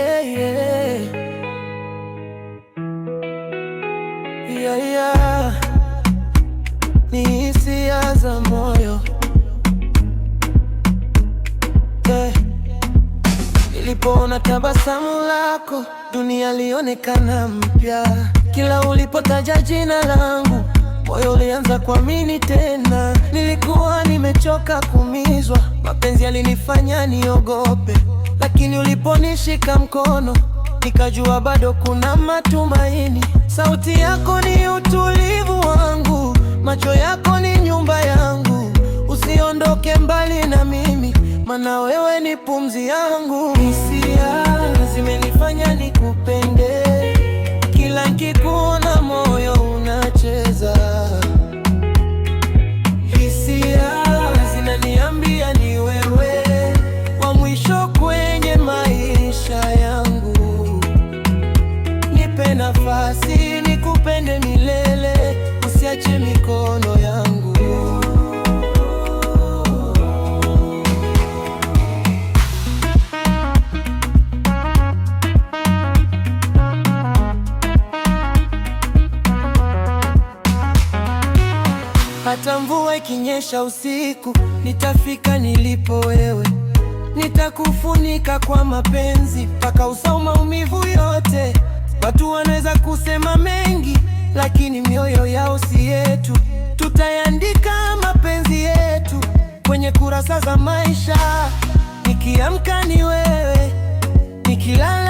yeah. Yeah, yeah. Ni hisia za moyo, yeah. Nilipoona tabasamu lako, dunia ilionekana mpya. Kila ulipotaja jina langu, moyo ulianza kuamini tena. Nilikuwa nimechoka kuumizwa, mapenzi yalinifanya niogope, lakini uliponishika mkono, nikajua bado kuna matumaini. Sauti yako ni utulivu wangu, macho yako ni nyumba yangu. Usiondoke mbali na mimi, maana wewe ni pumzi yangu. Hisia zimenifanya nikupende, kila nikikuona moyo unacheza. Hisia zinaniambia ni wewe wa mwisho kwenye maisha yangu. Nipe nafasi nikupende milele, usiache mikono yangu. Hata mvua ikinyesha usiku, nitafika nilipo wewe. Nitakufunika kwa mapenzi mpaka usahau maumivu yote. Watu wanaweza kusema mengi, lakini mioyo yao si yetu. Tutaandika mapenzi yetu kwenye kurasa za maisha. Nikiamka ni wewe, nikilala